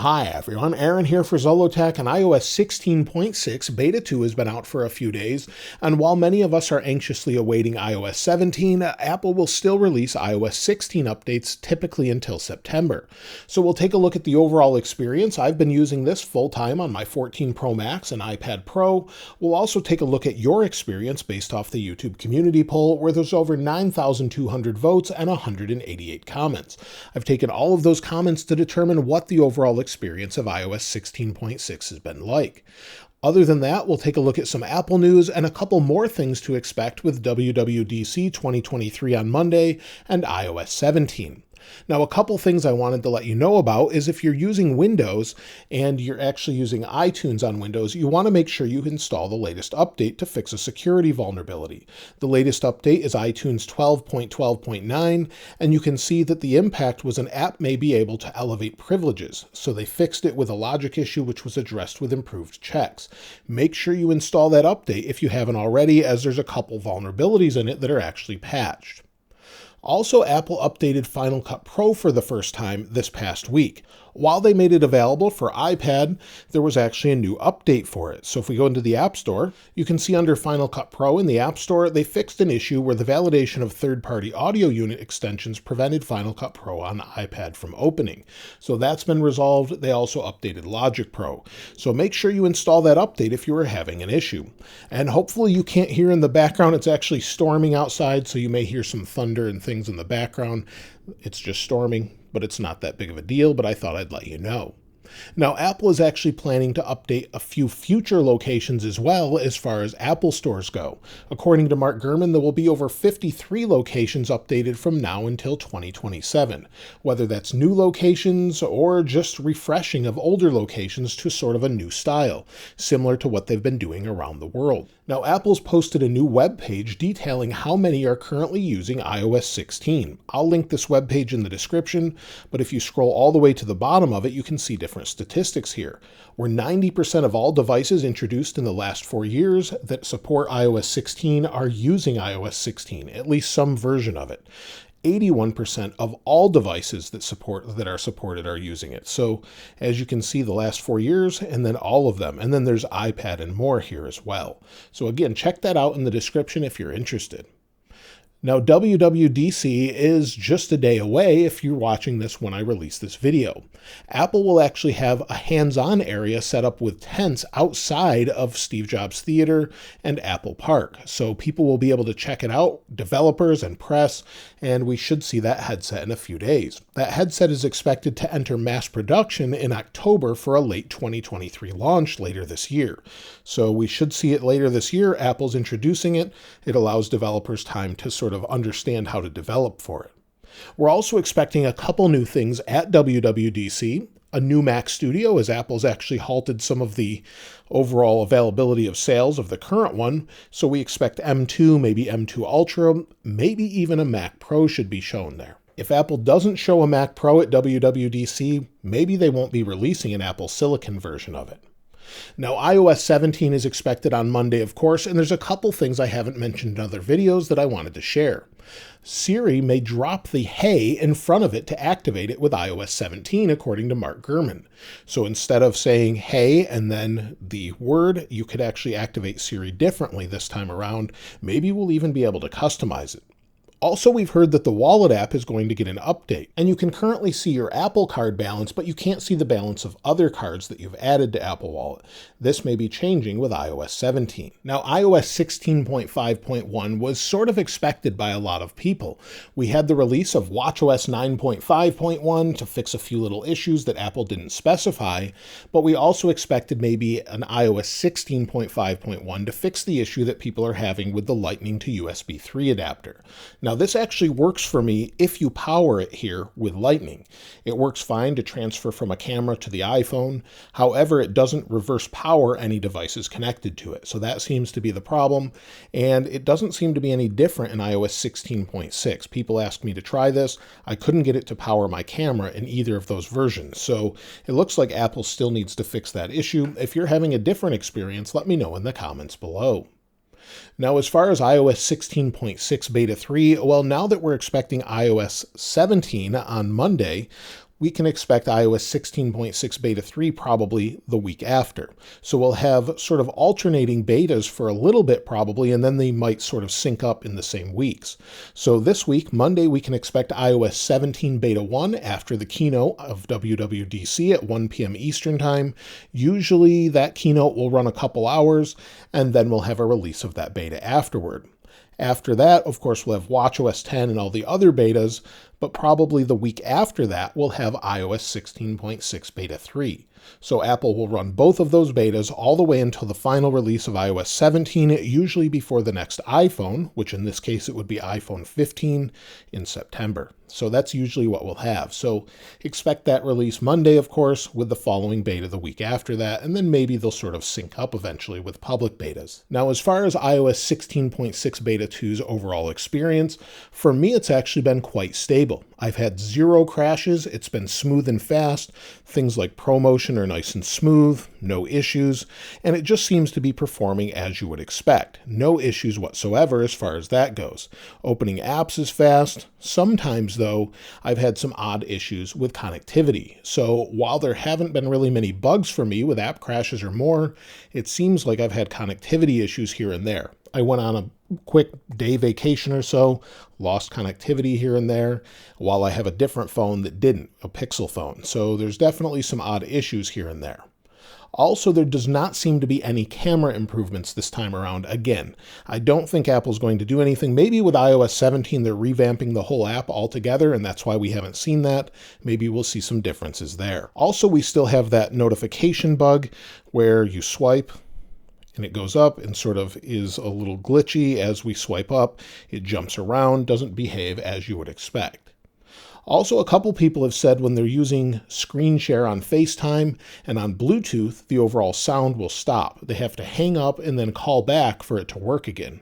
Hi everyone, Aaron here for Zollotech, and iOS 16.6 Beta 2 has been out for a few days, and while many of us are anxiously awaiting iOS 17, Apple will still release iOS 16 updates typically until September. So we'll take a look at the overall experience. I've been using this full-time on my 14 Pro Max and iPad Pro. We'll also take a look at your experience based off the YouTube community poll, where there's over 9,200 votes and 188 comments. I've taken all of those comments to determine what the overall experience of iOS 16.6 has been like. Other than that, we'll take a look at some Apple news and a couple more things to expect with WWDC 2023 on Monday and iOS 17. Now, a couple things I wanted to let you know about is if you're using Windows and you're actually using iTunes on Windows, you want to make sure you install the latest update to fix a security vulnerability. The latest update is iTunes 12.12.9, and you can see that the impact was an app may be able to elevate privileges. So they fixed it with a logic issue which was addressed with improved checks. Make sure you install that update if you haven't already, as there's a couple vulnerabilities in it that are actually patched. Also, Apple updated Final Cut Pro for the first time this past week. While they made it available for iPad, there was actually a new update for it. So if we go into the App Store, you can see under Final Cut Pro in the App Store, they fixed an issue where the validation of third-party audio unit extensions prevented Final Cut Pro on iPad from opening. So that's been resolved. They also updated Logic Pro. So make sure you install that update if you are having an issue. And hopefully you can't hear in the background. It's actually storming outside, so you may hear some thunder and things in the background. It's just storming, but it's not that big of a deal, but I thought I'd let you know. Now, Apple is actually planning to update a few future locations as well as far as Apple stores go. According to Mark Gurman, there will be over 53 locations updated from now until 2027, whether that's new locations or just refreshing of older locations to sort of a new style, similar to what they've been doing around the world. Now, Apple's posted a new web page detailing how many are currently using iOS 16. I'll link this web page in the description, but if you scroll all the way to the bottom of it, you can see different statistics here, where 90% of all devices introduced in the last 4 years that support iOS 16 are using iOS 16, at least some version of it. 81% of all devices that are supported are using it. So as you can see, the last 4 years, and then all of them. And then there's iPad and more here as well. So again, check that out in the description if you're interested. Now, WWDC is just a day away if you're watching this when I release this video. Apple will actually have a hands-on area set up with tents outside of Steve Jobs Theater and Apple Park. So people will be able to check it out, developers and press, and we should see that headset in a few days. That headset is expected to enter mass production in October for a late 2023 launch later this year. So we should see it later this year. Apple's introducing it. It allows developers time to sort of understand how to develop for it. We're also expecting a couple new things at WWDC. A new Mac Studio, as Apple's actually halted some of the overall availability of sales of the current one. So we expect M2, maybe M2 Ultra, maybe even a Mac Pro should be shown there. If Apple doesn't show a Mac Pro at WWDC, maybe they won't be releasing an Apple Silicon version of it. Now, iOS 17 is expected on Monday, of course, and there's a couple things I haven't mentioned in other videos that I wanted to share. Siri may drop the Hey in front of it to activate it with iOS 17, according to Mark Gurman. So instead of saying Hey and then the word, you could actually activate Siri differently this time around. Maybe we'll even be able to customize it. Also, we've heard that the Wallet app is going to get an update, and you can currently see your Apple Card balance, but you can't see the balance of other cards that you've added to Apple Wallet. This may be changing with iOS 17. Now, iOS 16.5.1 was sort of expected by a lot of people. We had the release of watchOS 9.5.1 to fix a few little issues that Apple didn't specify, but we also expected maybe an iOS 16.5.1 to fix the issue that people are having with the Lightning to USB 3 adapter. Now, this actually works for me if you power it here with Lightning. It works fine to transfer from a camera to the iPhone. However, it doesn't reverse power any devices connected to it. So that seems to be the problem. And it doesn't seem to be any different in iOS 16.6. People asked me to try this. I couldn't get it to power my camera in either of those versions. So it looks like Apple still needs to fix that issue. If you're having a different experience, let me know in the comments below. Now, as far as iOS 16.6 Beta 3, well, now that we're expecting iOS 17 on Monday, we can expect iOS 16.6 Beta 3 probably the week after. So we'll have sort of alternating betas for a little bit probably, and then they might sort of sync up in the same weeks. So this week, Monday, we can expect iOS 17 Beta 1 after the keynote of WWDC at 1 p.m. Eastern Time. Usually that keynote will run a couple hours, and then we'll have a release of that beta afterward. After that, of course, we'll have watchOS 10 and all the other betas, but probably the week after that, we'll have iOS 16.6 Beta 3. So Apple will run both of those betas all the way until the final release of iOS 17, usually before the next iPhone, which in this case it would be iPhone 15 in September. So that's usually what we'll have. So expect that release Monday, of course, with the following beta the week after that, and then maybe they'll sort of sync up eventually with public betas. Now, as far as iOS 16.6 Beta 2's overall experience, for me it's actually been quite stable. I've had 0 crashes, it's been smooth and fast, things like ProMotion are nice and smooth, no issues, and it just seems to be performing as you would expect. No issues whatsoever as far as that goes. Opening apps is fast. Sometimes, though, I've had some odd issues with connectivity. So while there haven't been really many bugs for me with app crashes or more, it seems like I've had connectivity issues here and there. I went on a quick day vacation or so, lost connectivity here and there, while I have a different phone that didn't, a Pixel phone. So there's definitely some odd issues here and there. Also, there does not seem to be any camera improvements this time around. Again, I don't think Apple's going to do anything. Maybe with iOS 17, they're revamping the whole app altogether, and that's why we haven't seen that. Maybe we'll see some differences there. Also, we still have that notification bug where you swipe, and it goes up and sort of is a little glitchy as we swipe up. It jumps around, doesn't behave as you would expect. Also, a couple people have said when they're using screen share on FaceTime and on Bluetooth, the overall sound will stop. They have to hang up and then call back for it to work again.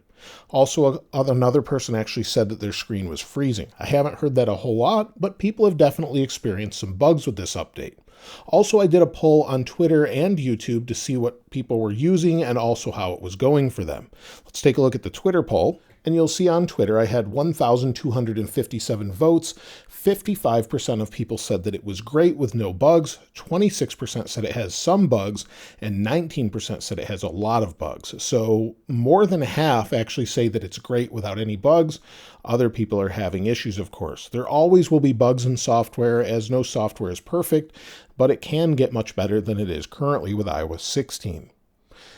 Also, another person actually said that their screen was freezing. I haven't heard that a whole lot, but people have definitely experienced some bugs with this update. Also, I did a poll on Twitter and YouTube to see what people were using and also how it was going for them. Let's take a look at the Twitter poll. And you'll see on Twitter, I had 1,257 votes. 55% of people said that it was great with no bugs. 26% said it has some bugs. And 19% said it has a lot of bugs. So more than half actually say that it's great without any bugs. Other people are having issues, of course. There always will be bugs in software, as no software is perfect, but it can get much better than it is currently with iOS 16.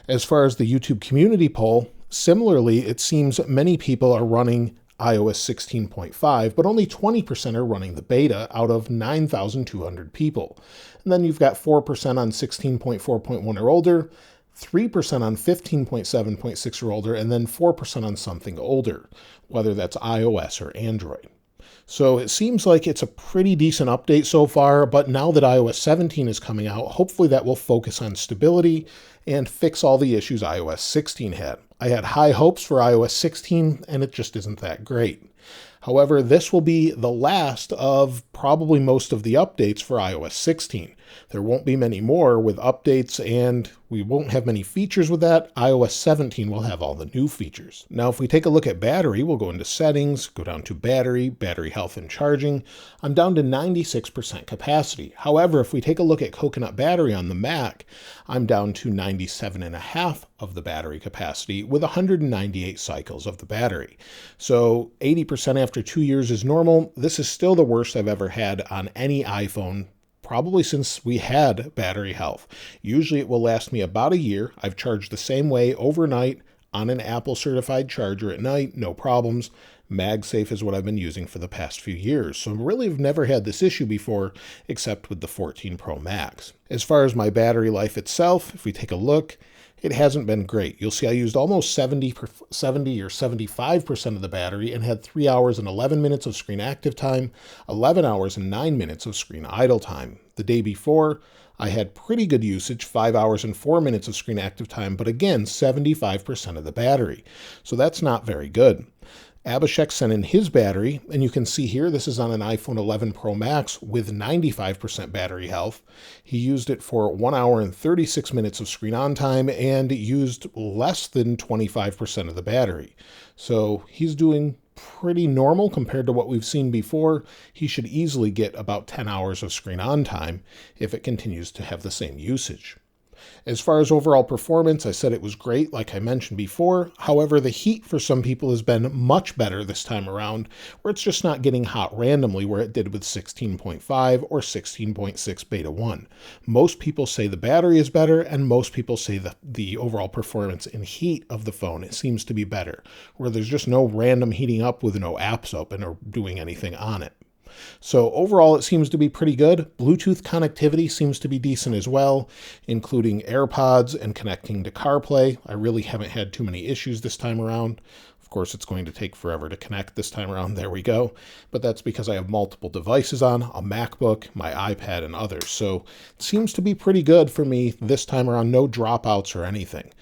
As far as the YouTube community poll, similarly, it seems many people are running iOS 16.5, but only 20% are running the beta out of 9,200 people. And then you've got 4% on 16.4.1 or older, 3% on 15.7.6 or older, and then 4% on something older, whether that's iOS or Android. So it seems like it's a pretty decent update so far, but now that iOS 17 is coming out, hopefully that will focus on stability and fix all the issues iOS 16 had. I had high hopes for iOS 16, and it just isn't that great. However, this will be the last of probably most of the updates for iOS 16. There won't be many more with updates, and we won't have many features with that. iOS 17 will have all the new features. Now, if we take a look at battery, we'll go into settings, go down to battery health and charging. I'm down to 96% capacity. However, if we take a look at Coconut battery on the Mac, I'm down to 97.5% of the battery capacity with 198 cycles of the battery. So 80% after 2 years is normal. This is still the worst I've ever had on any iPhone, probably since we had battery health. Usually it will last me about a year. I've charged the same way overnight on an Apple certified charger at night, no problems. MagSafe is what I've been using for the past few years. So really I've never had this issue before, except with the 14 Pro Max. As far as my battery life itself, if we take a look, it hasn't been great. You'll see I used almost 70 or 75% of the battery and had 3 hours and 11 minutes of screen active time, 11 hours and 9 minutes of screen idle time. The day before, I had pretty good usage, 5 hours and 4 minutes of screen active time, but again, 75% of the battery. So that's not very good. Abhishek sent in his battery, and you can see here, this is on an iPhone 11 Pro Max with 95% battery health. He used it for 1 hour and 36 minutes of screen on time and used less than 25% of the battery. So he's doing pretty normal compared to what we've seen before. He should easily get about 10 hours of screen on time if it continues to have the same usage. As far as overall performance, I said it was great, like I mentioned before. However, the heat for some people has been much better this time around, where it's just not getting hot randomly where it did with 16.5 or 16.6 beta 1. Most people say the battery is better, and most people say the overall performance in heat of the phone, it seems to be better, where there's just no random heating up with no apps open or doing anything on it. So overall, it seems to be pretty good. Bluetooth connectivity seems to be decent as well, including AirPods and connecting to CarPlay. I really haven't had too many issues this time around. Of course, it's going to take forever to connect this time around. There we go. But that's because I have multiple devices on, a MacBook, my iPad, and others. So it seems to be pretty good for me this time around. No dropouts or anything.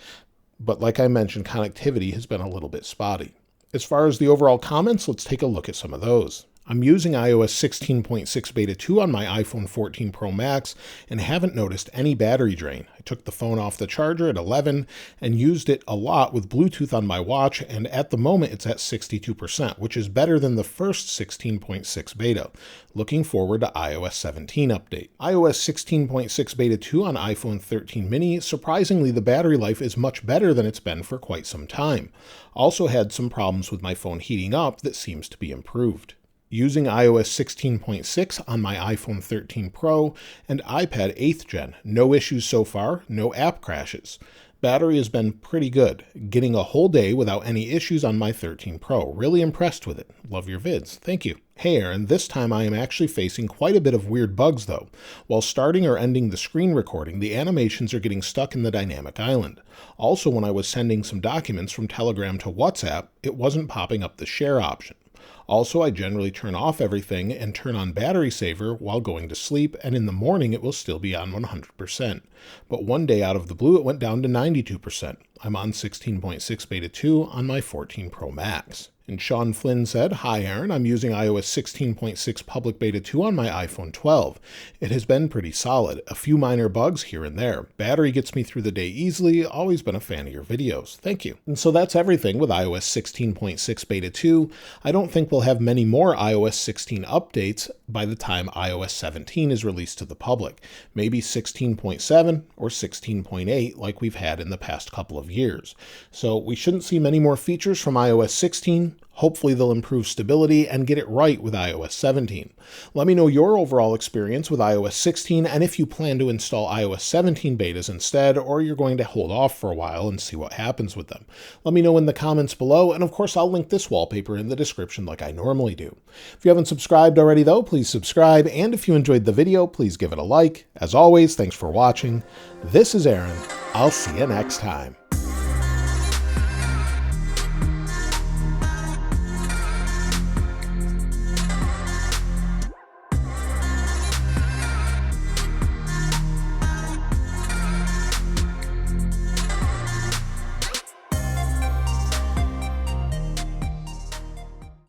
But like I mentioned, connectivity has been a little bit spotty. As far as the overall comments, let's take a look at some of those. I'm using iOS 16.6 Beta 2 on my iPhone 14 Pro Max and haven't noticed any battery drain. I took the phone off the charger at 11 and used it a lot with Bluetooth on my watch, and at the moment it's at 62%, which is better than the first 16.6 beta. Looking forward to iOS 17 update. iOS 16.6 Beta 2 on iPhone 13 mini, surprisingly the battery life is much better than it's been for quite some time. Also had some problems with my phone heating up that seems to be improved. Using iOS 16.6 on my iPhone 13 Pro and iPad 8th Gen. No issues so far, no app crashes. Battery has been pretty good, getting a whole day without any issues on my 13 Pro. Really impressed with it. Love your vids. Thank you. Hey Aaron, this time I am actually facing quite a bit of weird bugs though. While starting or ending the screen recording, the animations are getting stuck in the dynamic island. Also, when I was sending some documents from Telegram to WhatsApp, it wasn't popping up the share option. Also, I generally turn off everything and turn on battery saver while going to sleep, and in the morning it will still be on 100%. But one day out of the blue it went down to 92%. I'm on 16.6 Beta 2 on my 14 Pro Max. And Sean Flynn said, "Hi Aaron, I'm using iOS 16.6 Public Beta 2 on my iPhone 12. It has been pretty solid. A few minor bugs here and there. Battery gets me through the day easily. Always been a fan of your videos. Thank you." And so that's everything with iOS 16.6 Beta 2. I don't think we'll have many more iOS 16 updates by the time iOS 17 is released to the public. Maybe 16.7 or 16.8 like we've had in the past couple of years. So we shouldn't see many more features from iOS 16. Hopefully they'll improve stability and get it right with iOS 17. Let me know your overall experience with iOS 16 and if you plan to install iOS 17 betas instead, or you're going to hold off for a while and see what happens with them. Let me know in the comments below, and of course I'll link this wallpaper in the description like I normally do. If you haven't subscribed already though, please subscribe, and if you enjoyed the video, please give it a like. As always, thanks for watching. This is Aaron. I'll see you next time.